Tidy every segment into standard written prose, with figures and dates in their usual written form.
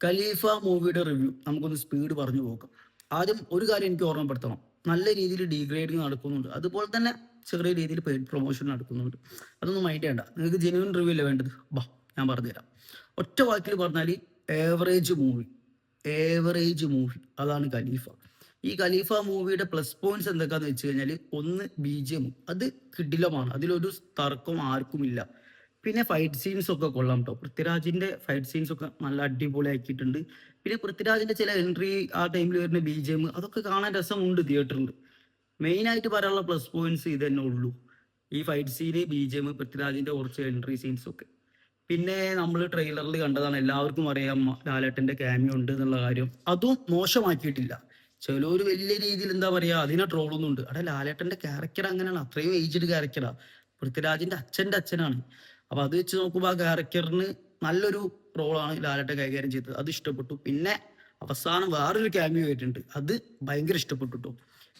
ഖലീഫ മൂവിയുടെ റിവ്യൂ നമുക്കൊന്ന് സ്പീഡ് പറഞ്ഞു പോകാം. ആദ്യം ഒരു കാര്യം എനിക്ക് ഓർമ്മപ്പെടുത്തണം. നല്ല രീതിയിൽ ഡീഗ്രേഡിങ് നടക്കുന്നുണ്ട്. അതുപോലെ തന്നെ ചെറിയ രീതിയിൽ പെയ്ഡ് പ്രൊമോഷൻ നടക്കുന്നുണ്ട്. അതൊന്നും മൈൻഡ് ചെയ്യണ്ട. നിങ്ങൾക്ക് ജെന്യുവൻ റിവ്യൂ അല്ലേ വേണ്ടത്? ബാ, ഞാൻ പറഞ്ഞുതരാം. ഒറ്റ വാക്കിൽ പറഞ്ഞാൽ ഏവറേജ് മൂവി. ഏവറേജ് മൂവി അതാണ് ഖലീഫ. ഈ ഖലീഫ മൂവിയുടെ പ്ലസ് പോയിന്റ്സ് എന്തൊക്കെയാന്ന് വെച്ച് കഴിഞ്ഞാൽ, ഒന്ന് BGM, അത് കിടിലമാണ്. അതിലൊരു തർക്കം ആർക്കുമില്ല. പിന്നെ ഫൈറ്റ് സീൻസ് ഒക്കെ കൊള്ളാം കേട്ടോ. പൃഥ്വിരാജിന്റെ ഫൈറ്റ് സീൻസ് ഒക്കെ നല്ല അടിപൊളി ആക്കിയിട്ടുണ്ട്. പിന്നെ പൃഥ്വിരാജിന്റെ ചില എൻട്രി, ആ ടൈമിൽ വരുന്ന BGM, അതൊക്കെ കാണാൻ രസമുണ്ട് തിയേറ്ററിൽ. മെയിൻ ആയിട്ട് പറയാനുള്ള പ്ലസ് പോയിന്റ്സ് ഇത് തന്നെ ഉള്ളൂ. ഈ ഫൈറ്റ് സീന്, BGM, പൃഥ്വിരാജിന്റെ കുറച്ച് എൻട്രി സീൻസ് ഒക്കെ. പിന്നെ നമ്മൾ ട്രെയിലറിൽ കണ്ടതാണ്, എല്ലാവർക്കും അറിയാം ലാലേട്ടന്റെ ക്യാമിയോ ഉണ്ട് എന്നുള്ള കാര്യം. അതും മോശമാക്കിയിട്ടില്ല. ചിലര് വലിയ രീതിയിൽ എന്താ പറയാ അതിനെ ട്രോളുന്നുണ്ട്. അവിടെ ലാലേട്ടന്റെ ക്യാരക്ടർ അങ്ങനെയാണ്, അത്രയും ഏജ്ഡ് ക്യാരക്ടറാ. പൃഥ്വിരാജിന്റെ അച്ഛന്റെ അച്ഛനാണ്. അപ്പൊ അത് വെച്ച് നോക്കുമ്പോൾ ആ ക്യാരക്ടറിന് നല്ലൊരു റോളാണ് ലാലേട്ടൻ കൈകാര്യം ചെയ്തത്. അത് ഇഷ്ടപ്പെട്ടു. പിന്നെ അവസാനം വേറൊരു ക്യാമിയോ ആയിട്ടുണ്ട്, അത് ഭയങ്കര ഇഷ്ടപ്പെട്ടു കേട്ടോ.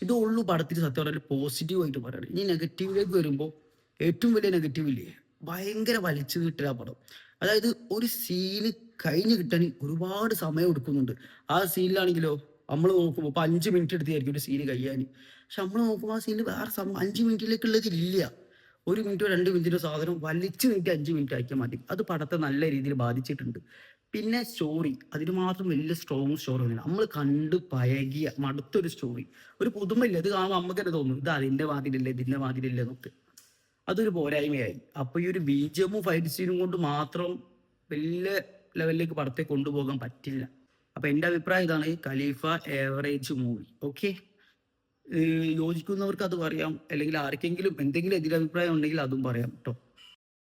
ഇതേ ഉള്ളൂ പടത്തിൽ സത്യം പറഞ്ഞാൽ പോസിറ്റീവ് ആയിട്ട് പറയണം. ഇനി നെഗറ്റീവിലേക്ക് വരുമ്പോൾ ഏറ്റവും വലിയ നെഗറ്റീവ് ഇല്ലേ, ഭയങ്കര വലിച്ചു കിട്ടുക പടം. അതായത് ഒരു സീന് കഴിഞ്ഞ് കിട്ടാൻ ഒരുപാട് സമയം എടുക്കുന്നുണ്ട്. ആ സീനിലാണെങ്കിലോ നമ്മൾ നോക്കുമ്പോൾ ഇപ്പൊ 5 മിനിറ്റ് എടുത്തായിരിക്കും ഒരു സീന് കഴിയാൻ. പക്ഷെ നമ്മൾ നോക്കുമ്പോൾ ആ സീനിൽ വേറെ 5 മിനിറ്റിലേക്കുള്ളത് ഇല്ല. 1 മിനിറ്റോ 2 മിനിറ്റിനോ സാധനം വലിച്ചു നീട്ടി 5 മിനിറ്റ് ആക്കിയാൽ മതി. അത് പടത്തെ നല്ല രീതിയിൽ ബാധിച്ചിട്ടുണ്ട്. പിന്നെ സ്റ്റോറി, അതിന് മാത്രം വലിയ സ്ട്രോങ് സ്റ്റോറി ഒന്നുമില്ല. നമ്മൾ കണ്ട് പഴകിയ മടുത്തൊരു സ്റ്റോറി. ഒരു പുതുമയില്ല. ഇത് കാണുമ്പോൾ നമുക്ക് തന്നെ തോന്നും ഇത് അതിന്റെ മാതിരില്ലേ, ഇതിന്റെ മാതിരില്ലേ എന്നൊക്കെ. അതൊരു പോരായ്മയായി. അപ്പൊ ഈ ഒരു BGM ഫൈറ്റ് സീനും കൊണ്ട് മാത്രം വലിയ ലെവലിലേക്ക് പടത്തെ കൊണ്ടുപോകാൻ പറ്റില്ല. അപ്പൊ എന്റെ അഭിപ്രായം ഇതാണ്, ഖലീഫ ഏവറേജ് മൂവി. ഓക്കെ, യോജിക്കുന്നവർക്ക് അത് പറയാം, അല്ലെങ്കിൽ ആർക്കെങ്കിലും എന്തെങ്കിലും എതിരഭിപ്രായം ഉണ്ടെങ്കിൽ അതും പറയാം കേട്ടോ.